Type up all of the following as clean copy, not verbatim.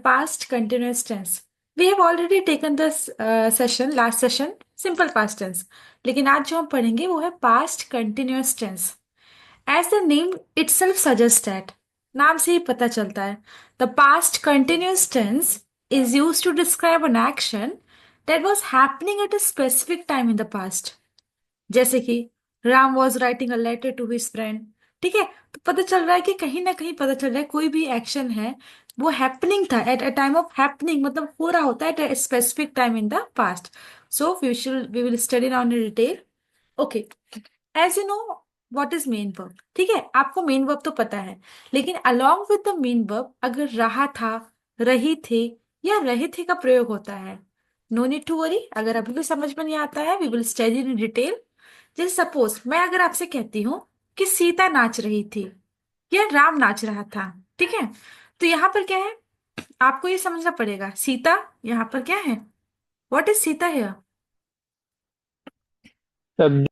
past continuous tense. We have already taken this last session, simple past tense. लेकिन आज जो हम पढ़ेंगे वो है past continuous tense. As the name itself suggests that, नाम से ही पता चलता है, the past continuous tense is used to describe an action that was happening at a specific time in the past. जैसे कि Ram was writing a letter to his friend. ठीक है, तो पता चल रहा है कि कहीं ना कहीं पता चल रहा है कोई भी एक्शन है वो हैपनिंग था, at a time of happening, मतलब हो रहा होता है at a specific time in the past. So we will study now in detail. Okay, as you know what is main verb. ठीक है, आपको मेन वर्ब तो पता है, लेकिन along with the main verb अगर रहा था, रही थे या रहे थे का प्रयोग होता है। नो नीड टू वरी, अगर अभी भी समझ में नहीं आता है we will study in detail. जैसे सपोज मैं अगर आपसे कहती हूँ कि सीता नाच रही थी या राम नाच रहा था, ठीक है, तो यहाँ पर क्या है, आपको ये समझना पड़ेगा सीता यहाँ पर क्या है, व्हाट इज सीता है, सब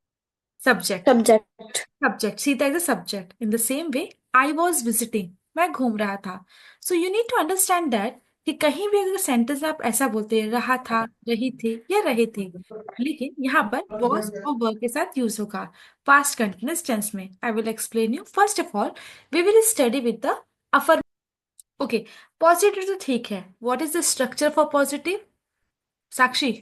subject. Subject. Subject, Sita is a subject. In the same way I was visiting, मैं घूम रहा था। So you need to understand that कि कहीं भी अगर सेंटेंस में आप ऐसा बोलते हैं रहा था, रही थे या रहे थे, लेकिन यहाँ पर वॉज और वर्ब के साथ यूज होगा पास्ट कंटिन्यूअस टेंस में। I will explain you. First of all we will study with the offer. Okay, positive तो ठीक है, what is the structure for positive, Sakshi?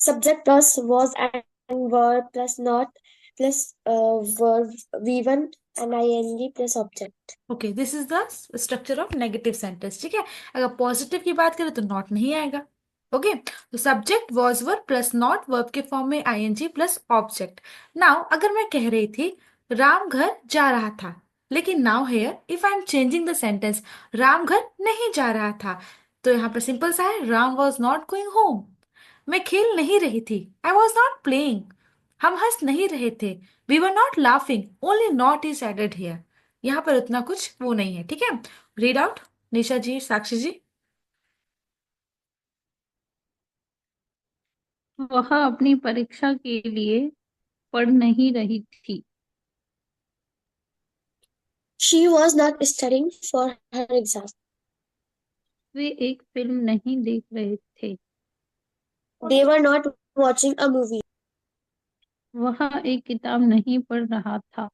Subject plus was and were plus not plus verb V1 and ing plus object. Okay, this is the structure of negative sentence. ठीक है, अगर positive की बात करें तो नॉट नहीं आएगा। ओके, तो subject was verb plus not, verb के फॉर्म में आईएनजी प्लस ऑब्जेक्ट। नाउ अगर मैं कह रही थी राम घर जा रहा था, लेकिन now here if I am changing the sentence, Ram घर नहीं जा रहा था, तो यहाँ पर सिंपल सा है Ram was not going home. मैं खेल नहीं रही थी, आई वॉज नॉट प्लेइंग। हम हंस नहीं रहे थे, we were not laughing, only not is added here. यहाँ पर उतना कुछ वो नहीं है। ठीक है, रीड आउट निशा जी, साक्षी जी। वह अपनी परीक्षा के लिए पढ़ नहीं रही थी। She was not studying for her exam. वे एक फिल्म नहीं देख रहे थे। They were not watching a movie. वह एक किताब नहीं पढ़ रहा था।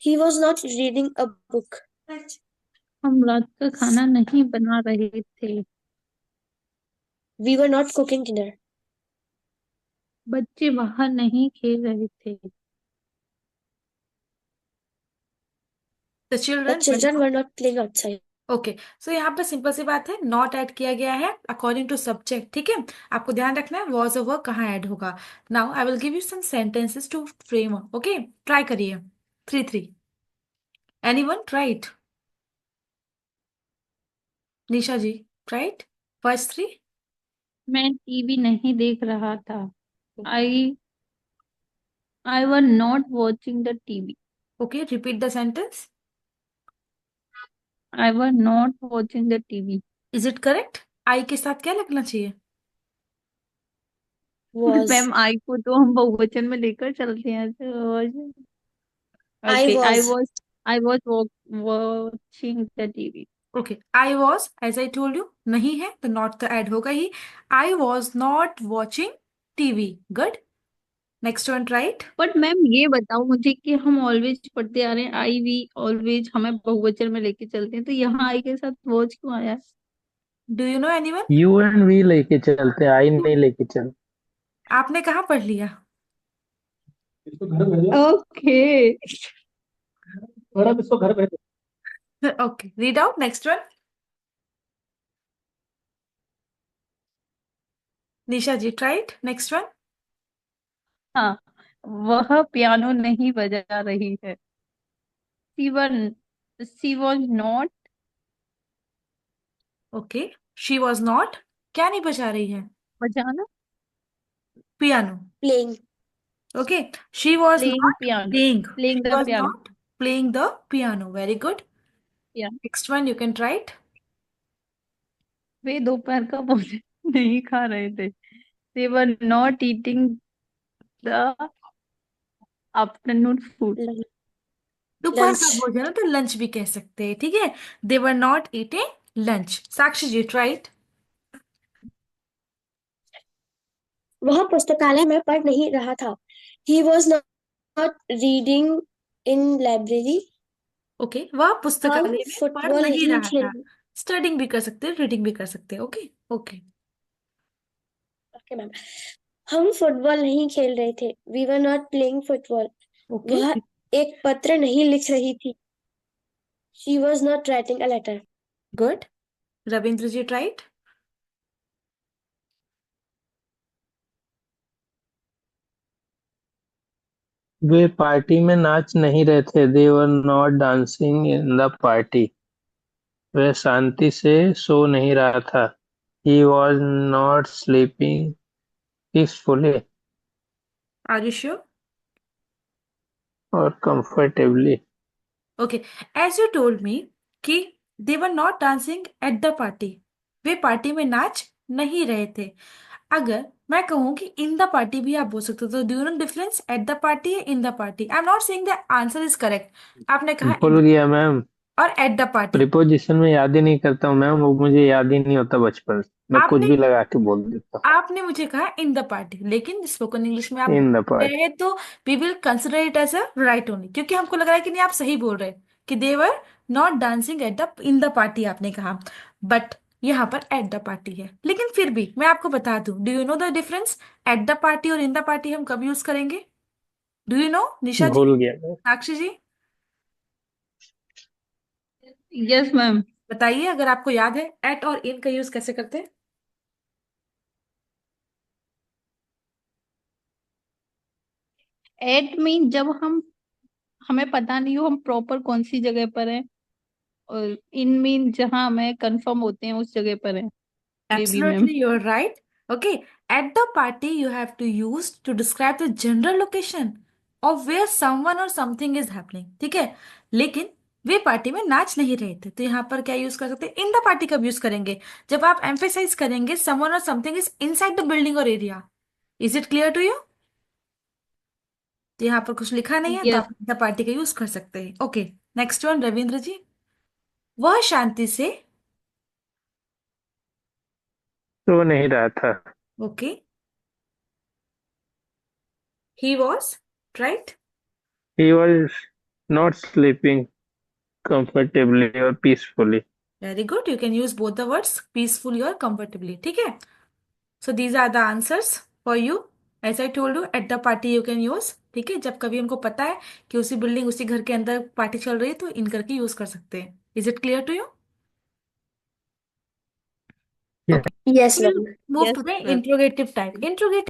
He was not reading a book. हम रात का खाना नहीं बना रहे थे। We were not cooking dinner. बच्चे बाहर नहीं खेल रहे थे। The The children. children were not playing outside. Okay, so यहाँ पर सिंपल सी बात है, नॉट ऐड किया गया है अकॉर्डिंग टू सब्जेक्ट। ठीक है, आपको ध्यान रखना है वॉज और वर्ब कहाँ ऐड होगा। Now I will give you some sentences to frame. Okay, try करिए। 3 3, anyone try it? Nisha ji, try it, first 3। मैं टीवी नहीं देख रहा था। I I were not watching the TV. Okay, repeat the sentence. I were not watching the TV. Is it correct? I के साथ क्या लगना चाहिए? Was. मैम आई को तो हम बहुवचन में लेकर चलते हैं तो। I okay, I was. Was watching the TV. Okay, I was as I told you नहीं है तो नॉट तो ऐड होगा ही। I was not watching TV. Good, next one right. But ma'am ये बताओ मुझे कि हम ऑलवेज पढ़ते आ रहे हैं आई वी ऑलवेज हमें बहुवचन में लेके चलते हैं, तो यहाँ आई के साथ वॉच क्यों आया है? Do you know anyone? You and we लेके चलते हैं, आई नहीं लेके चल। आपने कहाँ पढ़ लिया? ओके। और अब इसको घर भेज। Okay, read out next one. Nisha ji, try it next one. हाँ, वह पियानो नहीं बजा रही है। She were she was not okay, she was not क्या नहीं बजा रही है? बजाना, piano. Playing. Okay, she was playing not piano, playing, playing she the was piano. Not playing the piano. Very good, piano. Next one you can try it. वे दोपहर का भोजन नहीं खा रहे थे। They were not eating the afternoon food. Lunch. दोपहर का lunch. भोजन है तो लंच भी कह सकते हैं, ठीक है। They were not eating lunch. Sakshi ji, right. वह पुस्तकालय में पढ़ नहीं रहा था. He was not reading in library. Okay, वह हम पुस्तकालय में पढ़ फुटबॉल नहीं नहीं रहा था। खेल. स्टडिंग भी कर सकते हैं, रीडिंग भी कर सकते हैं। Okay okay okay ma'am. हम फुटबॉल नहीं खेल रहे थे. We were not playing football. Okay, वह एक पत्र नहीं लिख रही थी. She was not writing a letter. गुड। रविंद्र जी, राइट। वे पार्टी में नाच नहीं रहे थे। They were not dancing in the party. वह शांति से सो नहीं रहा था। He was not sleeping peacefully are you sure? और comfortably. Okay, as you told me कि they were not dancing at the party, वे पार्टी में नाच नहीं रहे थे। अगर मैं कहूं कि इन द पार्टी भी आप बोल सकते हो, तो do you know difference at the party या in the party? I am not saying the answer is correct. आपने कहा भूल गया मैम। और एट द पार्टी। प्रिपोजिशन में याद ही नहीं करता हूँ मैम, वो मुझे याद ही नहीं होता बचपन से। मैं कुछ आपने भी लगा के बोल देता आपने मुझे कहा इन द पार्टी, लेकिन स्पोकन इंग्लिश में आप हूँ इन द बोल रहे पार्टी। हैं तो we will consider it as a right only, क्योंकि हमको लग रहा है कि नहीं, आप सही बोल रहे हैं कि they were not dancing at the in the party आपने कहा, बट यहाँ पर एट द पार्टी है। लेकिन फिर भी मैं आपको बता दूं, do you know the difference at the party और इन द पार्टी हम कब यूज करेंगे? डू यू नो, निशा जी, भूल गया मैं। साक्षी जी, यस मैम. बताइए अगर आपको याद है एट और इन का यूज कैसे करते हैं। एट मीन जब हम हमें पता नहीं हो हम प्रॉपर कौन सी जगह पर हैं, और इन मीन जहाँ हमें कंफर्म होते हैं उस जगह पर हैं. May be ma'am. Absolutely, you're right. Okay, at the party, you have to use to describe the general location of where someone or something is happening. ठीक है, लेकिन वे पार्टी में नाच नहीं रहे थे, तो यहाँ पर क्या यूज कर सकते हैं? इन द पार्टी कब यूज करेंगे? जब आप एम्फेसाइज करेंगे समवन और something is inside the building और area. Is it clear to you? तो यहाँ पर कुछ लिखा नहीं है, तो यस. आप द पार्टी का यूज कर सकते हैं। Okay, next one, Ravindra ji. वह शांति से। तो नहीं रहा था। Okay, he was, right. He was not sleeping comfortably और peacefully. Very good, you can use both the words peacefully और कंफर्टेबली, ठीक है। So these are the answers for you. As I told you, at the party you can use, ठीक है, जब कभी हमको पता है कि उसी बिल्डिंग उसी घर के अंदर पार्टी चल रही है तो इन करके यूज कर सकते हैं। Is it clear to you? Okay, Yes, will ma'am. Move yes to the ma'am. Interrogative type. Interrogative